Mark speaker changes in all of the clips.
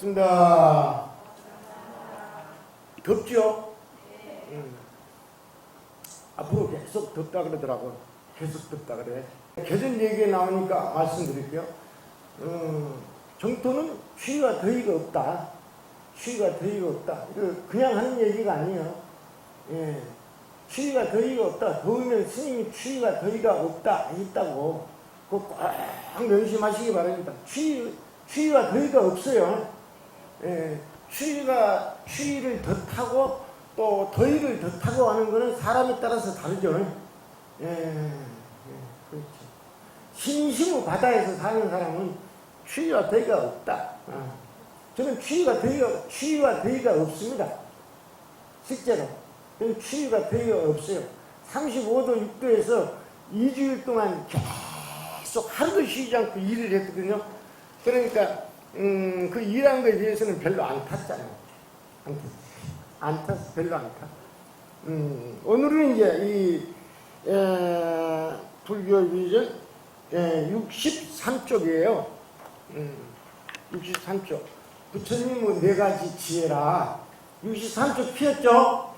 Speaker 1: 반갑습니다. 덥죠? 앞으로 계속 덥다 그러더라고. 계속 덥다 그래. 계절 얘기에 나오니까 말씀드릴게요. 정토는 추위와 더위가 없다. 추위가 더위가 없다. 이거 그냥 하는 얘기가 아니에요. 예. 추위가 더위가 없다. 더우면 스님이 추위가 더위가 없다. 있다고. 그거 꼭 명심하시기 바랍니다. 추위와 더위가 없어요. 예. 추위를 더 타고 또 더위를 더 타고 하는 것은 사람에 따라서 다르죠. 그렇죠. 신심의 바다에서 사는 사람은 추위와 더위가 없다. 저는 추위와 더위가 없습니다. 실제로. 저는 추위가 더위가 없어요. 35도, 6도에서 2주일 동안 계속 하루도 쉬지 않고 일을 했거든요. 그러니까 그 일한 거에 대해서는 별로 안 탔잖아요. 안 탔어. 별로 안 타. 오늘은 이제 불교 비전 63쪽이에요. 63쪽. 부처님은 4가지 지혜라. 63쪽 피었죠?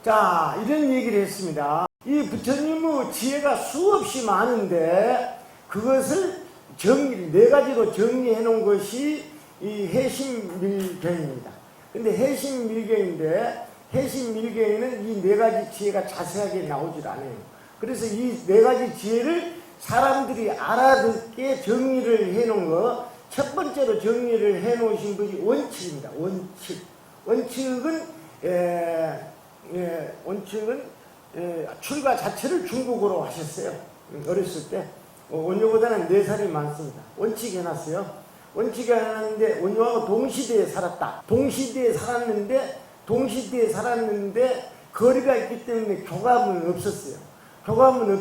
Speaker 1: 자, 이런 얘기를 했습니다. 이 부처님의 지혜가 수없이 많은데 그것을 4가지로 정리해 놓은 것이 이 해심밀경입니다. 근데 해심밀경인데 해심밀경에는 이 4가지 지혜가 자세하게 나오질 않아요. 그래서 이 4가지 지혜를 사람들이 알아듣게 정리를 해 놓은 거, 첫 번째로 정리를 해 놓으신 것이 원칙입니다. 원칙은 출가 자체를 중국어로 하셨어요. 어렸을 때. 원효보다는 4살이 많습니다. 원칙 해놨어요. 원칙 해놨는데 원효하고 동시대에 살았다. 동시대에 살았는데 거리가 있기 때문에 교감은 없었어요. 교감은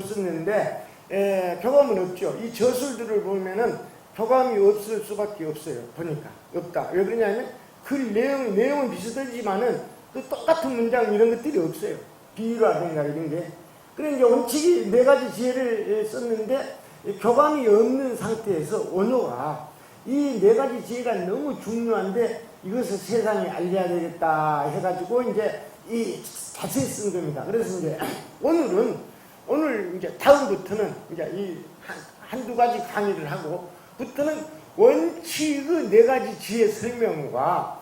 Speaker 1: 없죠. 이 저술들을 보면은 교감이 없을 수밖에 없어요. 보니까 없다. 왜 그러냐면 그 내용은 비슷하지만은 그 똑같은 문장 이런 것들이 없어요. 비유라든가 이런 게. 그래 이제 원칙이 4가지 지혜를 썼는데 교감이 없는 상태에서 원효가 이 4가지 지혜가 너무 중요한데 이것을 세상에 알려야 되겠다 해가지고 이제 이 자세히 쓴 겁니다. 그래서 이제 오늘 이제 다음부터는 이제 이 한두 가지 강의를 하고 부터는 원칙의 4가지 지혜 설명과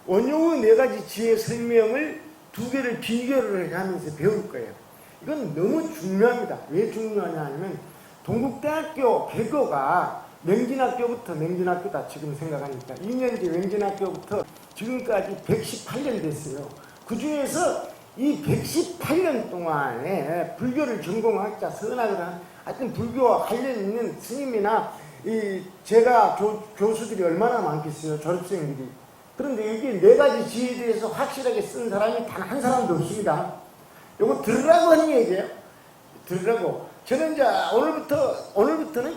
Speaker 1: 원효의 4가지 지혜 설명을 2개를 비교를 하면서 배울 거예요. 이건 너무 중요합니다. 왜 중요하냐 하면 동국대학교 개교가 맹진학교다 지금 생각하니까 2년제 맹진학교부터 지금까지 118년 됐어요. 그 중에서 이 118년 동안에 불교를 전공학자 선학을 한 하여튼 불교와 관련 있는 스님이나 제가 교수들이 얼마나 많겠어요. 졸업생들이. 그런데 여기 4가지 지혜에 대해서 확실하게 쓴 사람이 단 한 사람도 없습니다. 요거 들으라고 하는 얘기예요. 들으라고. 저는 이제 오늘부터는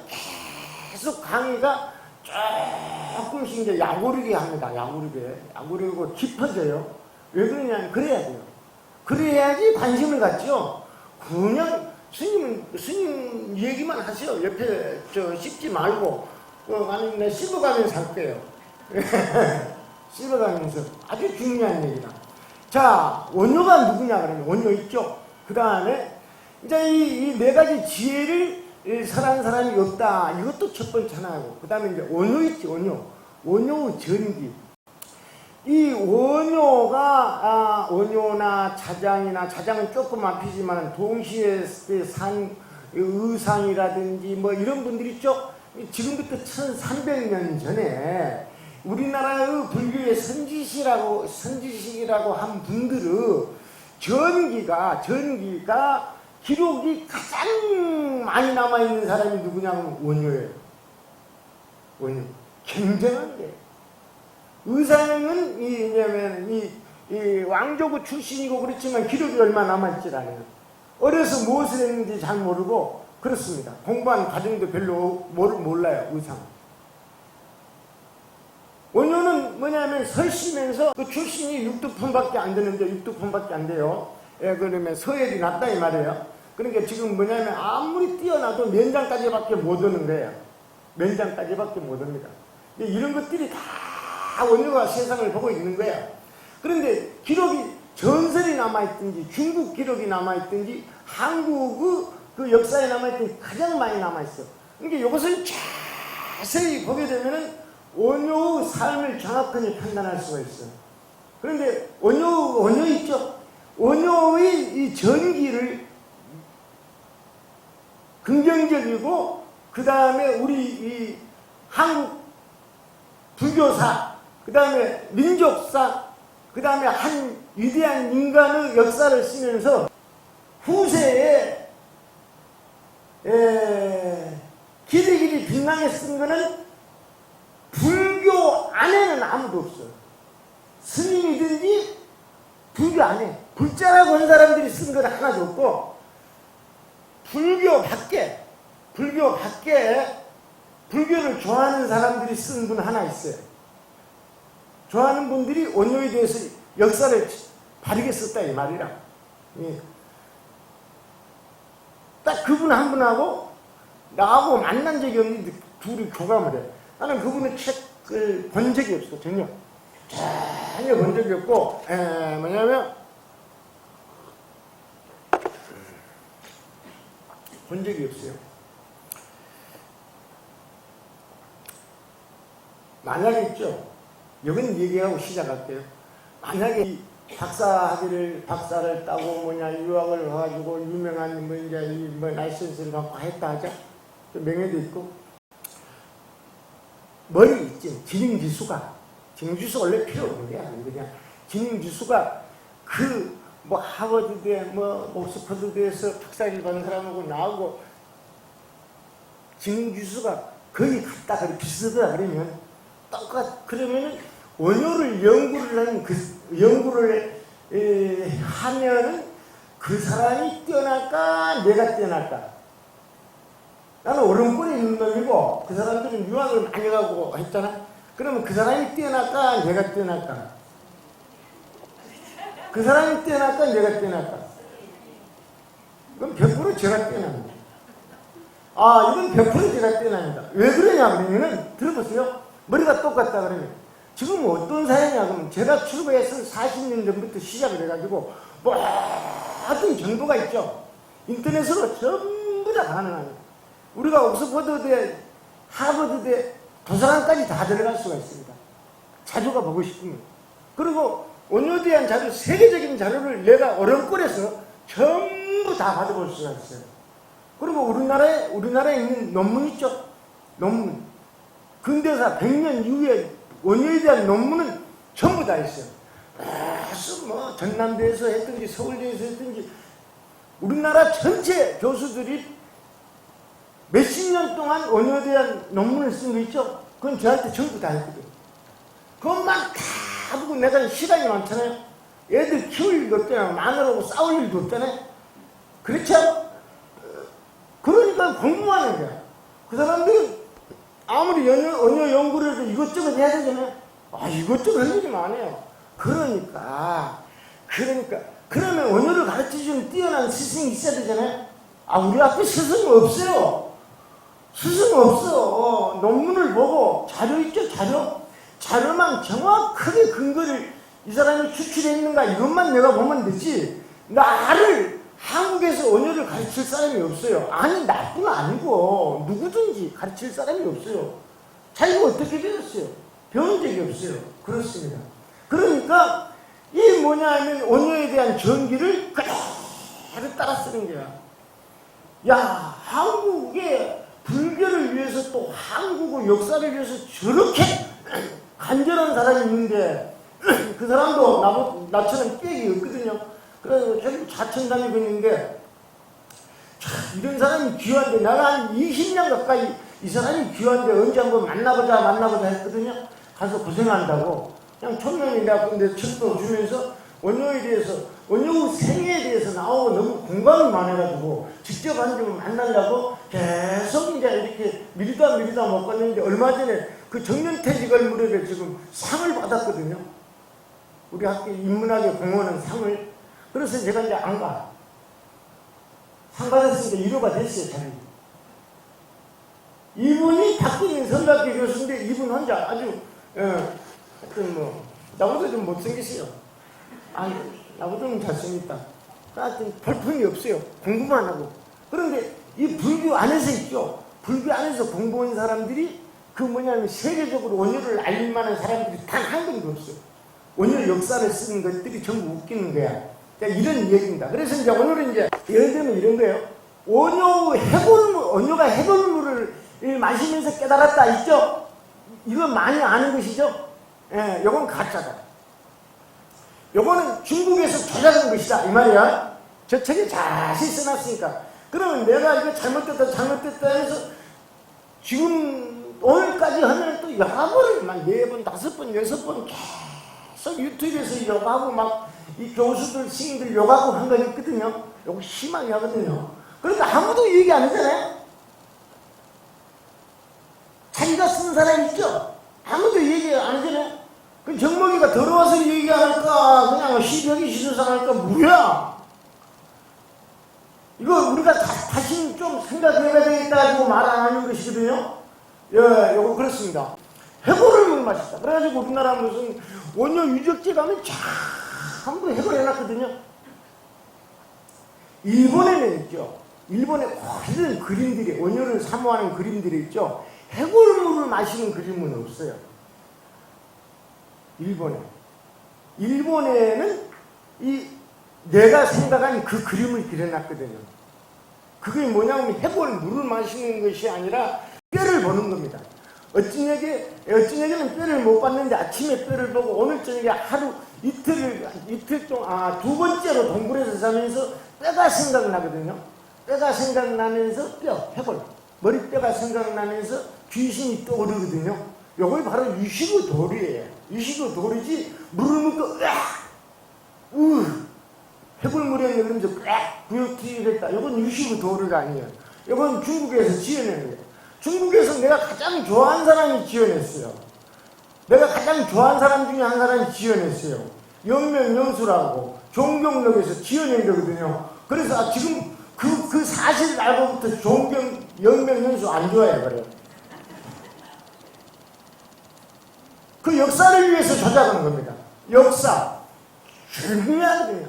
Speaker 1: 계속 강의가 조금씩 이제 야구르게 합니다. 야구르고 깊어져요. 왜 그러냐면 그래야 돼요. 그래야지 관심을 갖죠. 그냥 스님 얘기만 하세요. 옆에 씹지 말고 아니 내가 씹어가면서 할 거예요. 씹어가면서 아주 중요한 얘기다. 자, 원효가 누구냐 그러면 원효 있죠. 그 다음에 이제 이 4가지 지혜를 설한 사람이 없다. 이것도 첫 번째 하나고. 그 다음에 이제 원효 있지, 원효의 전기. 이 원효나 자장은 조금 앞이지만 동시에 산 의상이라든지 뭐 이런 분들 있죠. 지금부터 1300년 전에 우리나라의 불교의 선지식이라고 한 분들의 전기가 기록이 가장 많이 남아있는 사람이 누구냐면 원효예요. 원효. 굉장한데. 의상은 이 왕조구 출신이고 그렇지만 기록이 얼마 남아있질 않아요. 어려서 무엇을 했는지 잘 모르고 그렇습니다. 공부한 과정도 별로 몰라요. 의상. 원효는 뭐냐면 설시면서 그 출신이 6두폰밖에 안 되는데 6두폰밖에 안 돼요. 그러면 서열이 낮다 이 말이에요. 그러니까 지금 뭐냐면 아무리 뛰어나도 면장까지밖에 못 오는 거예요. 면장까지밖에 못 옵니다. 이런 것들이 다 다 원효가 세상을 보고 있는 거야. 그런데 기록이 전설이 남아있든지 중국 기록이 남아있든지 한국 그 역사에 남아있든지 가장 많이 남아있어. 그러니까 이것을 자세히 보게 되면은 원효의 삶을 정확하게 판단할 수가 있어. 그런데 원효 있죠? 원효의 이 전기를 긍정적이고 그 다음에 우리 이 한국 불교사, 그 다음에 민족사, 그 다음에 한 위대한 인간의 역사를 쓰면서 후세에 길이길이 빛나게 쓴 거는 불교 안에는 아무도 없어요. 스님이든지 불교 안에 불자라고 한 사람들이 쓴 건 하나도 없고 불교 밖에 불교를 좋아하는 사람들이 쓴 분 하나 있어요. 좋아하는 분들이 원효에 대해서 역사를 바르게 썼다 이 말이라. 예. 딱 그분 한 분하고 나하고 만난 적이 없는데 둘이 교감을 해. 나는 그분의 책을 본 적이 없어. 전혀 본 적이 없고 뭐냐면 본 적이 없어요. 만약에 있죠. 여기는 얘기하고 시작할게요. 만약에 이 박사를 따고 유학을 가가지고 유명한 라이센스를 갖고 했다 하자. 명예도 있고. 머리 있지. 지능지수가 원래 필요 없는 거야. 그냥 지능지수가 하버드대, 옥스퍼드대에서 박사를 받은 사람하고 나하고 지능지수가 거의 같다, 그래 비슷하다 그러면 그러면은 원효를 연구를 하면은 그 사람이 뛰어날까 내가 뛰어날까. 나는 오른권에 있는 놈이고 그 사람들은 유학을 많이 가고 했잖아. 그러면 그 사람이 뛰어날까 내가 뛰어날까. 그 사람이 뛰어날까 내가 뛰어날까. 그럼 100% 제가 뛰어납니다. 이건 100% 제가 뛰어납니다. 왜 그러냐 그러면은 들어보세요. 머리가 똑같다 그러면 지금 어떤 사회냐 그러면 제가 출국해서 40년 전부터 시작을 해가지고 모든 정보가 있죠. 인터넷으로 전부 다 가능합니다. 우리가 옥스퍼드대, 하버드대, 도서관까지 다 들어갈 수가 있습니다. 자료가 보고 싶으면. 그리고 원효에 대한 자료, 세계적인 자료를 내가 어른꼴에서 전부 다 받아볼 수가 있어요. 그리고 우리나라에 있는 논문 있죠? 논문. 근대사 100년 이후에 원효에 대한 논문은 전부 다 있어요. 무슨 전남대에서 했든지 서울대에서 했든지 우리나라 전체 교수들이 몇십 년 동안 원효에 대한 논문을 쓴 거 있죠? 그건 저한테 전부 다 했거든. 그것만 다 보고 내가 시간이 많잖아요. 애들 키울 일도 없잖아요. 마누라하고 싸울 일도 없잖아요. 그렇죠? 그러니까 공부하는 거야. 그 사람들은 아무리 원효 연구를 해도 이것저것 해야 되잖아요. 이것저것 할 일이 많아요. 그러니까 그러면 원효를 가르쳐주는 뛰어난 스승이 있어야 되잖아요. 우리 앞에 스승이 없어요. 스승 없어. 논문을 보고 자료 있죠, 자료만 정확하게 근거를 이 사람이 추출했는가 이것만 내가 보면 되지. 나를 한국에서 원효를 가르칠 사람이 없어요. 나뿐 아니고 누구든지 가르칠 사람이 없어요. 자기가 어떻게 배웠어요? 배운 적이 없어요. 그렇습니다. 그러니까 이 뭐냐면 원효에 대한 전기를 그대로 따라 쓰는 거야. 한국의 불교를 위해서 또 한국의 역사를 위해서 저렇게 간절한 사람이 있는데 그 사람도 나처럼 빽이 없거든요. 그래서 계속 자천 다니고 있는데 이런 사람이 귀한데 내가 한 20년 가까이 이 사람이 귀한데 언제 한번 만나보자 했거든요. 가서 고생한다고 그냥 천명이라 근데 책도 주면서 원효에 대해서 원효의 생애에 대해서 나오고 너무 공감이 많아가지고 직접 앉으면 만나려고 계속 이제 이렇게 미리다 못 갔는데 얼마 전에 그 정년퇴직을 무렵에 지금 상을 받았거든요. 우리 학교 인문학의 공헌은 상을. 그래서 제가 이제 안 가. 상 받았으니까 위로가 됐어요, 자기. 이분이 박근혜 선각교 교수인데 이분 혼자 아주 하여튼 뭐 나보다 좀 못생기세요. 아, 나보다는 잘생겼다. 하여튼 볼품이 없어요. 공부만 하고. 그런데 이 불교 안에서 있죠. 불교 안에서 공부한 사람들이 그 뭐냐면 세계적으로 원효를 알릴 만한 사람들이 단 한 명도 없어요. 원효 역사를 쓰는 것들이 전부 웃기는 거야. 이런 얘기입니다. 그래서 이제 오늘은 이제 예를 들면 이런 거예요. 원효가 해골물을 마시면서 깨달았다 있죠? 이건 많이 아는 것이죠? 예, 요건 가짜다. 요거는 중국에서 조작한 것이다. 이 말이야. 저 책에 자세히 써놨으니까. 그러면 내가 이거 잘못됐다 해서 지금 오늘까지 하면 또 여러 번을 막 4번, 5번, 6번 계속 유튜브에서 욕하고 막 이 교수들, 스님들 욕하고 한 거 있거든요. 요거 심하게 하거든요. 그러니까 아무도 얘기 안 하잖아요. 자기가 쓴 사람 있죠? 아무도 얘기 안 하잖아요. 그 정목이가 들어와서 얘기 안 할까? 그냥 시벽이 시소상 할까? 뭐야? 이거 우리가 다시 좀 생각해야 되겠다 하고 말 안 하는 것이거든요. 예, 요거 그렇습니다. 해골을 못 마셨다. 그래가지고 우리나라 무슨 원효 유적지 가면 전부 해골 해놨거든요. 일본에는 있죠. 일본에 고른 그림들이, 원효를 사모하는 그림들이 있죠. 해골물을 마시는 그림은 없어요. 일본에는 내가 생각한 그 그림을 그려놨거든요. 그게 뭐냐면 해골물을 마시는 것이 아니라 뼈를 보는 겁니다. 어찌냐면 뼈를 못 봤는데 아침에 뼈를 보고 오늘 저녁에 하루 이틀 동안 2번째로 동굴에서 자면서 뼈가 생각나거든요. 뼈가 생각나면서 해골 머리뼈가 생각나면서 귀신이 떠오르거든요. 이걸 바로 유시구돌이에요. 유시구돌이지 물을 먹고 해골물이었네 그러면서 구역튀기를 했다. 이건 유시구돌이가 아니에요. 이건 중국에서 지어낸 거예요. 중국에서 내가 가장 좋아하는 사람이 지어냈어요. 내가 가장 좋아하는 사람 중에 한 사람이 지어냈어요. 영명영수라고 종경록에서 지어낸 거거든요. 그래서 지금 그 사실을 알고부터 영명영수 안 좋아해요. 그래요. 그 역사를 위해서 조작하는 겁니다. 역사. 중요하거든요.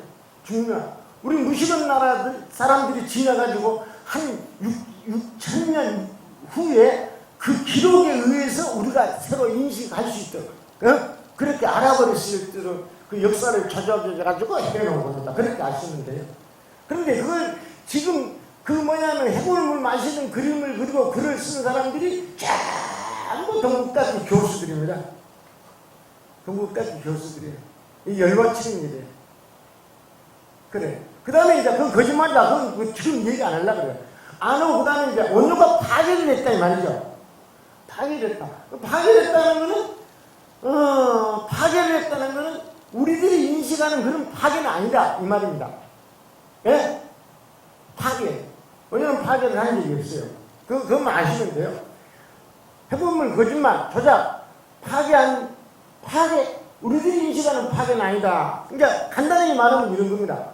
Speaker 1: 우리 무시론 나라 사람들이 지나가지고 한 6,000년 후에 그 기록에 의해서 우리가 새로 인식할 수 있도록 그렇게 알아버릴 수 있도록 그 역사를 조작해가지고 해놓은 겁니다. 그렇게 아시면 돼요. 그런데 그걸 지금 해골물 마시는 그림을 그리고 글을 쓰는 사람들이 전부 동국대학교 교수들입니다. 동국대학교 교수들이에요. 이 열받치는 일이에요. 그래. 그 다음에 이제 그건 거짓말이다. 그건 지금 얘기 안 하려고 그래요. 안 하고 그 다음에 이제 원효가 파괴를 했다 이 말이죠. 파괴를 했다는 거는 우리들이 인식하는 그런 파괴는 아니다 이 말입니다. 예? 파괴. 왜냐면 파괴를 한 적이 없어요. 그것만 아시면 돼요. 해보면 거짓말, 조작, 파괴. 우리들이 인식하는 파괴는 아니다. 그러니까 간단히 말하면 이런 겁니다.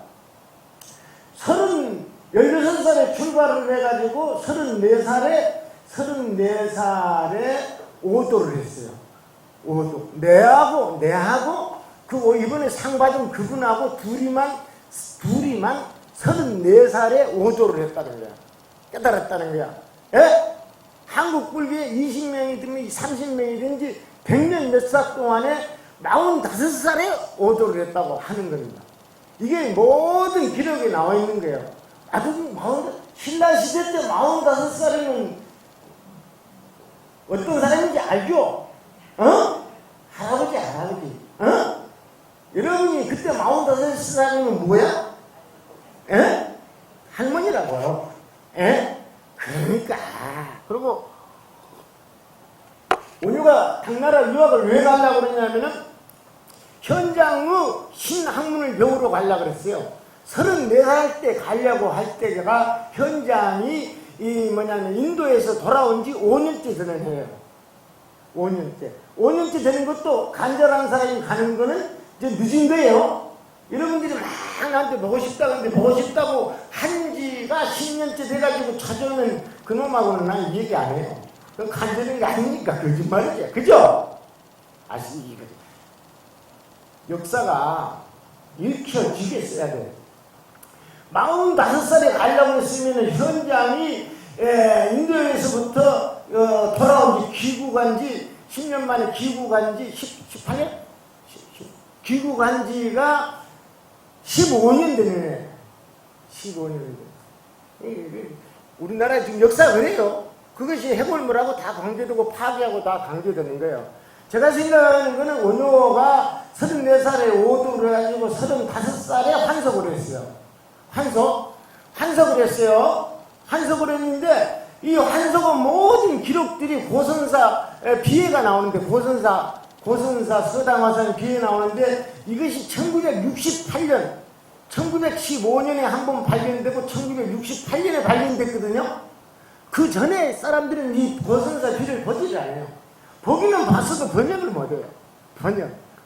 Speaker 1: 16살에 출발을 해가지고 34살에 오도를 했어요. 오도. 내하고 이번에 상 받은 그분하고 둘이만 34살에 오도를 했다는 거야. 깨달았다는 거야. 예? 한국 불교에 20명이든지 30명이든지 100년 몇 살 동안에 45살에 오도를 했다고 하는 겁니다. 이게 모든 기록에 나와 있는 거예요. 신라시대 때 45살이면 어떤 사람인지 알죠? 할아버지. 여러분이 그때 45살이면 뭐야? 할머니라고요. 그러니까. 그리고 원효가 당나라 유학을 왜 가려고 그러냐면은 현장의 신학문을 배우러 가려고 그랬어요. 34살 때 가려고 할 때가 현장이 인도에서 돌아온 지 5년째 되는 해요. 5년째 되는 것도 간절한 사람이 가는 거는 이제 늦은 거예요. 여러분들이 막 나한테 보고 싶다 근데 보고 싶다고 한 지가 10년째 돼가지고 찾아오는 그놈하고는 난 얘기 안 해요. 그건 간절한 게 아니니까 거짓말이지. 그죠? 아시죠? 역사가 읽혀지겠어야 돼. 45살에 가려고 했으면 현장이 인도에서부터 돌아온 지 귀국한 지 10년 만에 귀국한 지 18년? 귀국한 지가 15년 되네. 15년 되네. 우리나라 지금 역사가 그래요. 그것이 해골물하고 다 관계되고 파괴하고 다 관계되는 거예요. 제가 생각하는 거는 원효가 34살에 오도를 해가지고 35살에 환석을 했어요. 환석을 했어요. 환석을 했는데 이 환석은 모든 기록들이 고선사 비해가 나오는데 고선사 서당화산 비해 나오는데 이것이 1968년 1915년에 한 번 발견되고 1968년에 발견됐거든요. 그 전에 사람들은 이 고선사 비를 보지를 않아요. 보기는 봤어도 번역을 못해요.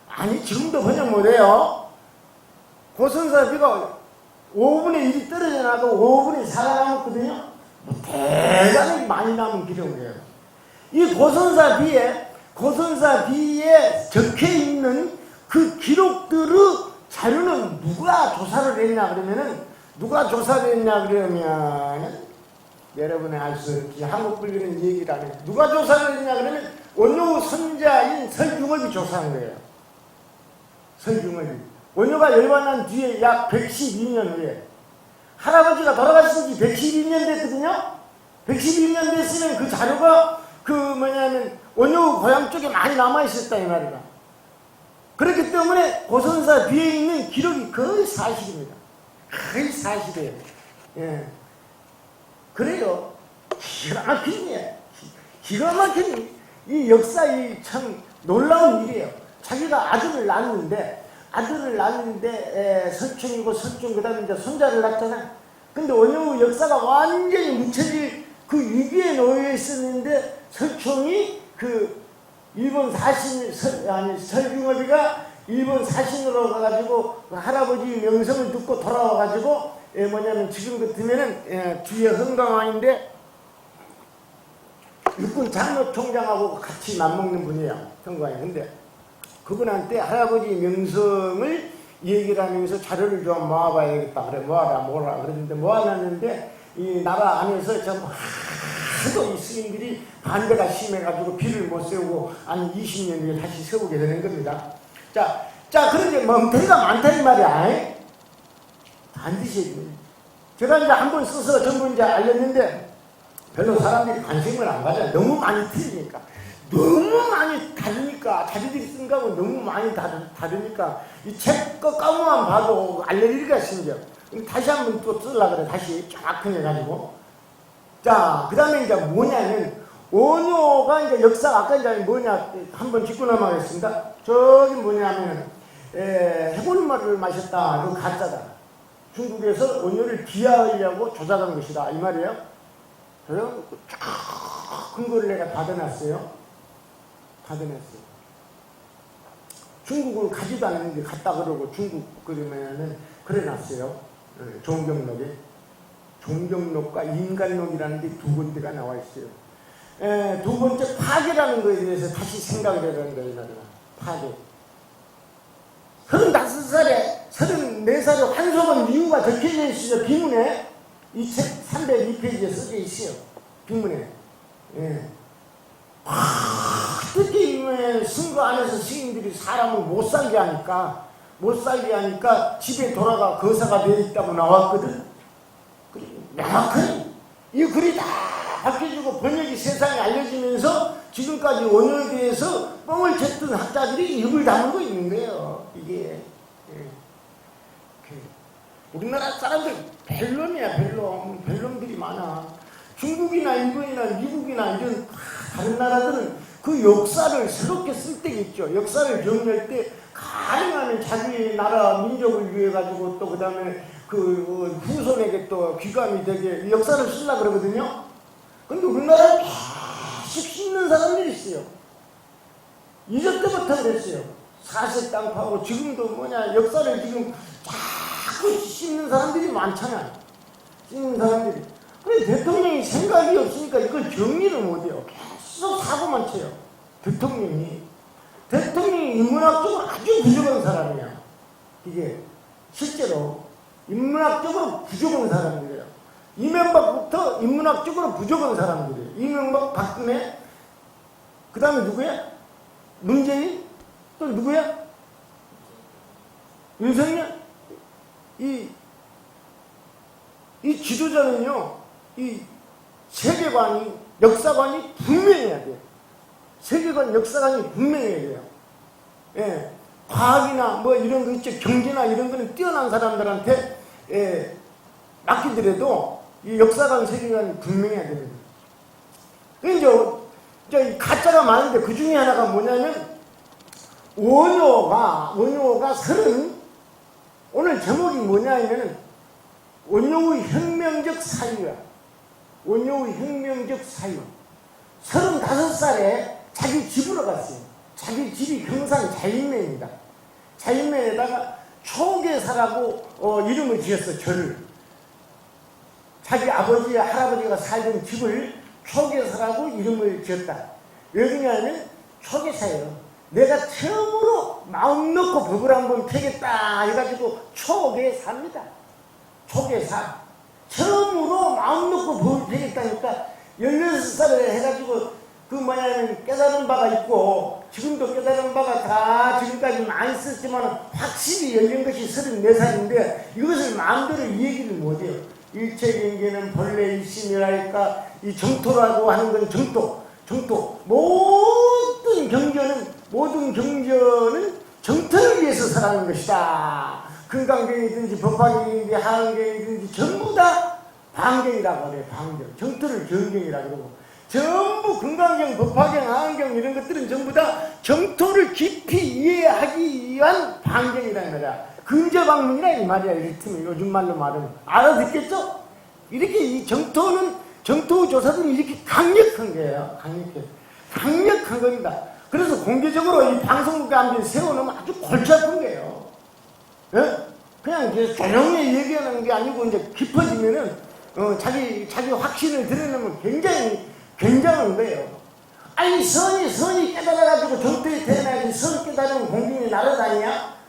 Speaker 1: 아니 지금도 번역 못해요. 고선사 비가 5분의 1이 떨어져 나고 5분의 4가 남았거든요. 대단히 많이 남은 기록이에요. 이 고선사 비에 적혀있는 그 기록들의 자료는 누가 조사를 했냐 그러면 여러분이 알 수 없지. 한국 불교는 얘기를 안 해요. 누가 조사를 했냐 그러면 원효 선자인 설중업이 조사한 거예요. 설중업이. 원효가 열반한 뒤에 약 112년 후에 할아버지가 돌아가신 지 112년 됐거든요. 112년 됐으면 그 자료가 원효 고향 쪽에 많이 남아있었다 이 말이다. 그렇기 때문에 고선사 뒤에 있는 기록이 거의 사실입니다. 거의 사실이에요. 예. 그래요. 기가 막힌 이 역사 참 놀라운 일이에요. 자기가 아들을 낳았는데 설충이고 설충 그다음에 이제 손자를 낳잖아. 근데 원효 역사가 완전히 묻혀질 그 위기에 놓여 있었는데 설충이 그 일본 설중업이가 일본 사신으로 가가지고 그 할아버지 명성을 듣고 돌아와가지고 지금 같으면은 뒤에 흥강왕인데 육군 장로총장하고 같이 맞먹는 분이에요. 흥강왕이. 근데 그분한테 할아버지 명성을 얘기를 하면서 자료를 좀 모아봐야겠다. 그래 모아라 그랬는데 모아놨는데 이 나라 안에서 좀 하도 이 스님들이 반대가 심해가지고 비를 못 세우고 한 20년 뒤에 다시 세우게 되는 겁니다. 자 그런데 멍텅이가 많다는 말이야. 반드시 제가 이제 한번 써서 전부 이제 알렸는데 별로 사람들이 관심을 안 가져요. 너무 많이 틀리니까. 너무 많이 다르니까 자기들이 쓴 거하고 너무 많이 다르니까 이 책 까고만 봐도 알레르기가 생겨. 다시 한번 또 쓰려고 그래. 다시 쫙 해가지고. 자, 그 다음에 이제 뭐냐면 원효가 이제 역사가 아까 이제 뭐냐 한번 짚고 넘어가겠습니다. 저기 뭐냐면 해골물을 마셨다. 그거 가짜다. 중국에서 원효를 비하하려고 조작한 것이다. 이 말이에요. 그래서 쫙 근거를 내가 받아놨어요. 중국은 가지도 않았는데 갔다 그러고 중국 그러면은 그래놨어요. 종경록과 인간록이라는 게 두 군데가 나와 있어요. 두 번째 파괴라는 거에 대해서 다시 생각을 해라는 거예요. 파괴. 35살에 34살에 환속은 이유가 적혀져 있어요. 비문에 이 책 302페이지에 써져 있어요. 비문에. 특히 승거 안에서 스님들이 사람을 못 살게 하니까 집에 돌아가 거사가 되어 있다고 나왔거든. 명확하니 이 글이 다 바뀌어지고 번역이 세상에 알려지면서 지금까지 원효에 대해서 뻥을 쳤던 학자들이 입을 다물고 있는 거예요. 이게 우리나라 사람들 벨론이야. 벨론들이 많아. 중국이나 일본이나 미국이나 이런 다른 나라들은 그 역사를 새롭게 쓸 때가 있죠. 역사를 정리할 때 가능하면 자기 나라 민족을 위해 가지고 또 그다음에 그 후손에게 또 귀감이 되게 역사를 쓰려고 그러거든요. 근데 우리나라에 계속 씹는 사람들이 있어요. 이전 때부터 그랬어요. 사색 땅파고 지금도 역사를 지금 자꾸 씹는 사람들이 많잖아요. 씹는 사람들이. 근데 대통령이 생각이 없으니까 이걸 정리를 못해요. 계속 사고만 쳐요. 대통령이 인문학적으로 아주 부족한 부족한 사람이야. 이게 실제로 인문학적으로 부족한 사람들이에요. 이명박부터 인문학적으로 부족한 사람들이에요. 이명박, 박근혜, 그 다음에 누구야? 문재인? 또 누구야? 윤석열? 이 지도자는요, 이 세계관이, 역사관이 분명해야 돼요. 세계관, 역사관이 분명해야 돼요. 예. 과학이나 뭐 이런 거 있죠. 경제나 이런 거는 뛰어난 사람들한테, 예, 맡기더라도 이 역사관, 세계관이 분명해야 됩니다. 이제 가짜가 많은데 그 중에 하나가 뭐냐면, 원효가 30, 오늘 제목이 뭐냐면, 원효의 혁명적 사유야. 원효의 혁명적 사유. 35살에 자기 집으로 갔어요. 자기 집이 경산 자인면입니다. 자인면에다가 초계사라고 이름을 지었어, 절을. 자기 아버지, 할아버지가 살던 집을 초계사라고 이름을 지었다. 왜 그러냐면 초계사예요. 내가 처음으로 마음 놓고 법을 한번 펴겠다 해가지고 초계사입니다. 초계사. 처음으로 마음 놓고 법을 펴겠다니까 16살에 해가지고 그 뭐냐면 깨달은 바가 있고, 지금도 깨달은 바가 다 지금까지 많이 썼지만 확실히 열린 것이 34살인데 이것을 마음대로 얘기를 못해요. 일체경계는 본래 일심이랄까, 이 정토라고 하는 건 정토. 모든 경전은 정토를 위해서 살아가는 것이다. 금강경이든지 법화경이든지 하한경이든지 전부 다 방경이라고 그래요. 방경. 정토를 경경이라고 그러고, 전부 금강경, 법화경, 하한경 이런 것들은 전부 다 정토를 깊이 이해하기 위한 방경이라는 거야. 근저방문이라 이 말이야. 이를테면 요즘 말로 말하면 알아듣겠죠? 이렇게 이 정토 조사들은 이렇게 강력한 거예요. 강력한 겁니다. 그래서 공개적으로 이 방송국에 한번 세워놓으면 아주 골치 아픈 거예요. 예? 그냥 이제 조용히 얘기하는 게 아니고 이제 깊어지면은 자기 확신을 드러내면 굉장히 굉장한 거예요. 아니 선이 깨달아가지고 정토에 태어나야지. 선 깨달으면 공중에 날아다니냐?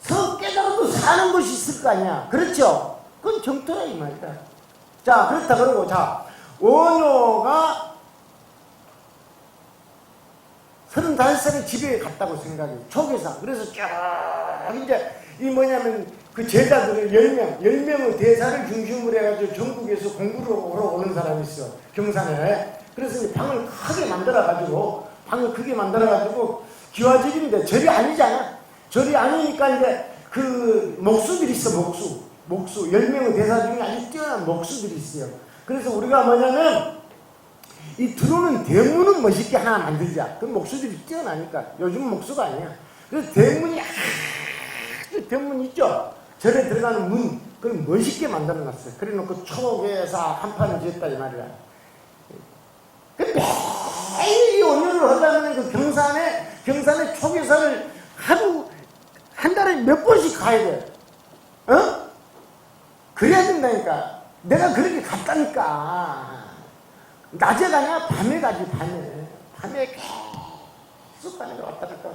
Speaker 1: 선 깨달아도 사는 곳이 있을 거 아니야. 그렇죠? 그건 정토라 이 말이다. 자, 그렇다 그러고, 자, 원효가 35살에 집에 갔다고 생각해요. 초계사. 그래서 쭉 이제 이 뭐냐면 그 제자들을 10명의 대사를 중심으로 해가지고 전국에서 공부를 하러 오는 사람이 있어. 경산에. 그래서 이제 방을 크게 만들어가지고 기와집인데 절이 아니잖아. 절이 아니니까 이제 그 목수들이 있어, 목수. 10명의 대사 중에 아주 뛰어난 목수들이 있어요. 그래서 우리가 뭐냐면 이 들어오는 대문은 멋있게 하나 만들자. 그 목수들이 뛰어나니까. 요즘은 목수가 아니야. 그래서 대문 있죠? 절에 들어가는 문, 그걸 멋있게 만들어 놨어요. 그래 놓고 초계사 한 판을 지었다 이 말이야. 매일 이 원효를 하려면 그 경산에 초계사를 한 달에 몇 번씩 가야 돼. 그래야 된다니까. 내가 그렇게 갔다니까. 낮에 가냐? 밤에 가지, 밤에 계속 가는 거 왔다 갔다.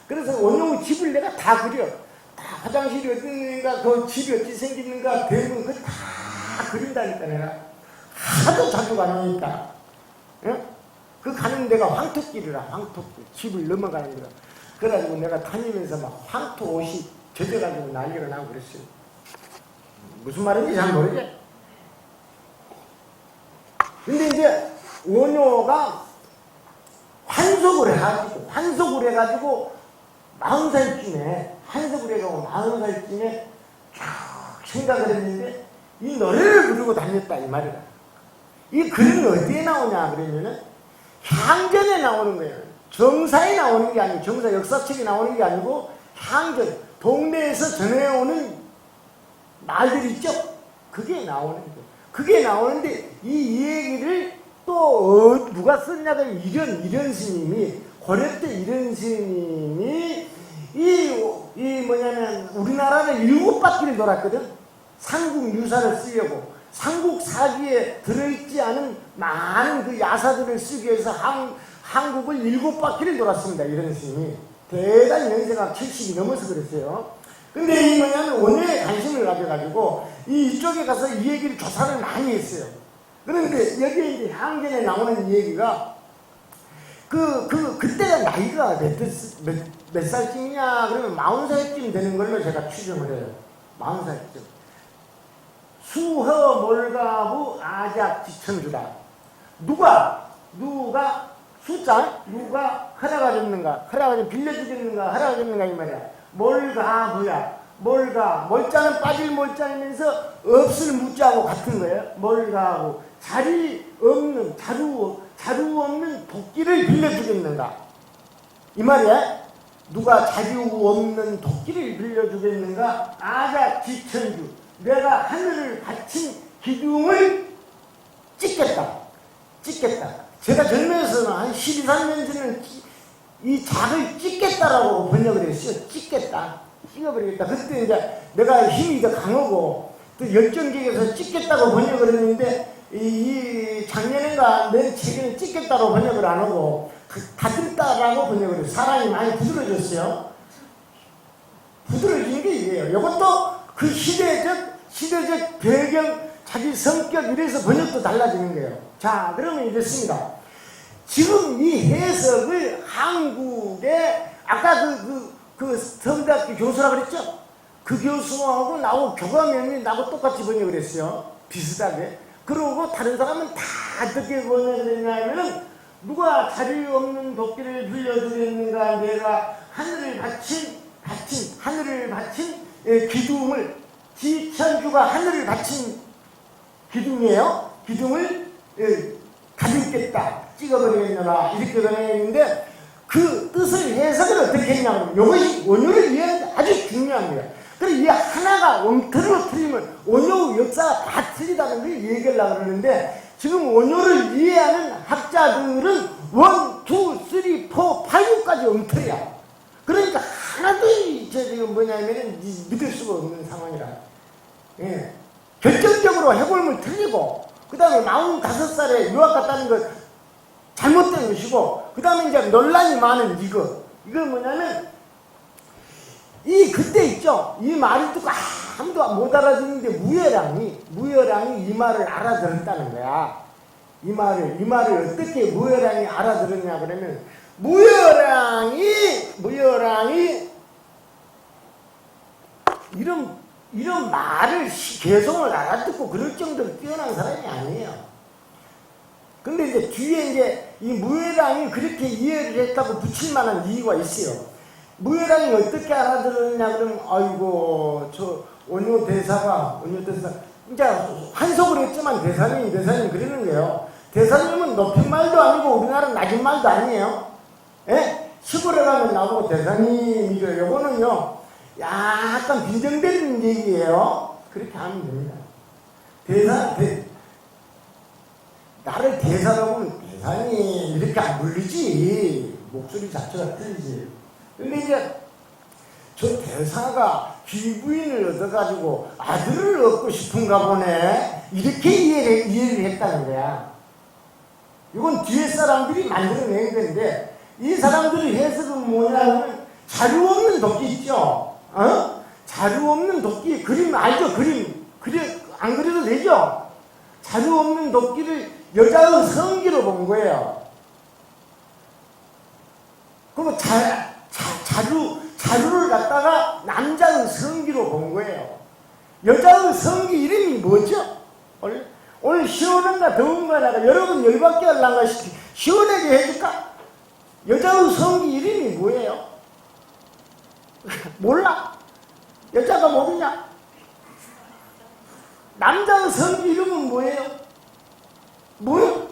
Speaker 1: 그래서 원효의 집을 내가 다 그려. 다 화장실이 어디 있는가, 그 집이 어디 생기는가, 대부분 그거 다 그린다니까, 내가. 하도 자주 가니까. 그 가는 데가 황토길이라, 황토길. 집을 넘어가는 데가. 그래가지고 내가 다니면서 막 황토 옷이 젖어가지고 난리가 나고 그랬어요. 무슨 말인지 잘 모르지? 근데 이제 원효가 환속을 해가지고 40살쯤에 쭉 생각을 했는데 이 노래를 부르고 다녔다 이 말이다. 이 글은 어디에 나오냐 그러면은 향전에 나오는 거예요. 정사에 나오는 게 아니고, 정사 역사책에 나오는 게 아니고 향전, 동네에서 전해오는 말들 있죠? 그게 나오는 거예요. 그게 나오는데 이 얘기를 또 누가 썼냐면 이런 스님이, 고려 때 이런 스님이 이 뭐냐면 우리나라를 7바퀴를 돌았거든. 삼국 유사를 쓰려고. 삼국 사기에 들어있지 않은 많은 그 야사들을 쓰기 위해서 한국을 7바퀴를 돌았습니다. 이런 스님이. 대단히 연세가 70이 넘어서 그랬어요. 근데 이 뭐냐면 원래에 관심을 가져가지고 이쪽에 가서 이 얘기를 조사를 많이 했어요. 그런데 여기에 이제 향전에 나오는 이 얘기가 그때가 나이가 몇 살쯤이냐 그러면 40살쯤 되는 걸로 제가 추정을 해요. 40살쯤. 수허 몰가부 아작 지천주다. 누가 숫자 누가 허락하셨는가, 빌려주겠는가, 허락하셨는가 이 말이야. 몰가부야. 몰자는 빠질 몰자이면서 없을 무자하고 같은 거예요. 몰가부. 자루 없는 도끼를 빌려주겠는가 이 말이야. 누가 자유 없는 도끼를 빌려주겠는가. 아자 지천주. 내가 하늘을 바친 기둥을 찍겠다. 제가 젊어서는 한 12, 13년 전에는 이 작을 찍겠다라고 번역을 했어요. 찍어버리겠다. 그때 이제 내가 힘이 더 강하고 또 열정적에서 찍겠다고 번역을 했는데 이 작년인가 내 책에는 찍겠다고 번역을 안 하고 다듬다라고 번역을 해요. 사람이 많이 부드러졌어요. 부드러진 게 이게요. 이것도 그 시대적 배경, 자기 성격 이래서 번역도 달라지는 거예요. 자, 그러면 이렇습니다. 지금 이 해석을 한국의 아까 그 서울대학교 교수라 그랬죠? 그 교수하고 나하고 교감형이 나하고 똑같이 번역을 했어요. 비슷하게. 그러고 다른 사람은 다 어떻게 번역을 했냐면은 누가 자리 없는 도끼를 빌려주겠는가. 내가 하늘을 바친 기둥을, 지천주가 하늘을 바친 기둥이에요. 기둥을 가듬겠다, 찍어버리겠느라 이렇게 번역했는데 그 뜻을 해석을 어떻게 했냐면 이것이 원효를 이해하는 데 아주 중요한 거예요. 그래서 이 하나가 원터로 틀리면 원효 역사가 다 틀리다는 걸 얘기하려고 그러는데 지금 원효를 이해하는 학자들은 1, 2, 3, 4, 5, 6까지 엉터리야. 그러니까 하나도 지금 뭐냐면은 믿을 수가 없는 상황이라. 예. 결정적으로 해골물 틀리고, 그 다음에 45살에 유학 갔다는 것 잘못된 것이고, 그 다음에 이제 논란이 많은 이거 뭐냐면, 그때 있죠? 이 말을 듣고 아무도 못 알아듣는데 무열왕이 이 말을 알아들었다는 거야. 이 말을 어떻게 무열왕이 알아들었냐 그러면, 무열왕이 이런 말을 개성을 알아듣고 그럴 정도로 뛰어난 사람이 아니에요. 근데 이제 뒤에 이제 이 무열왕이 그렇게 이해를 했다고 붙일 만한 이유가 있어요. 무열왕이 어떻게 알아들었냐 그러면, 아이고, 원효 대사가, 이제 한속을 했지만 대사님 그러는 거예요. 대사님은 높은 말도 아니고 우리나라 낮은 말도 아니에요. 예? 시골에 가면 나보고 대사님이죠. 요거는요, 약간 빈정되는 얘기예요. 그렇게 하면 됩니다. 나를 대사라고 하면 대사님 이렇게 안 불리지. 목소리 자체가 틀리지. 근데 이제 저 대사가 귀부인을 얻어가지고 아들을 얻고 싶은가 보네. 이렇게 이해를 했다는 거야. 이건 뒤에 사람들이 만들어낸 건데, 이 사람들의 해석은 뭐냐면, 자료 없는 도끼 있죠? 자료 없는 도끼, 그림 알죠? 안 그려도 되죠? 자료 없는 도끼를 여자의 성기로 본 거예요. 그리고 자루를 갖다가 남자의 성기로 본 거예요. 여자의 성기 이름이 뭐죠? 오늘 시원한가 더운가 나가 여러분 열받게 하려고 시원하게 해줄까? 여자의 성기 이름이 뭐예요? 몰라? 여자가 모르냐? 남자의 성기 이름은 뭐예요? 뭐요?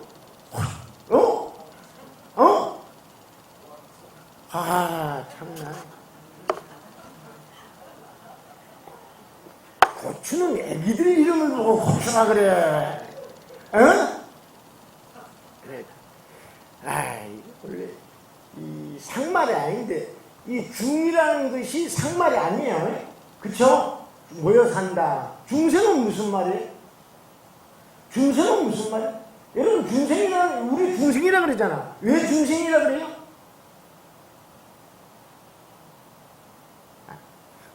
Speaker 1: 참나. 고추는 애기들 이름을 보고 고추라 그래. 그래. 원래 이 상말이 아닌데 이 중이라는 것이 상말이 아니에요. 그쵸? 모여 산다. 중생은 무슨 말이에요? 중생은 무슨 말이에요? 여러분 우리 중생이라 그러잖아. 왜 중생이라 그래요?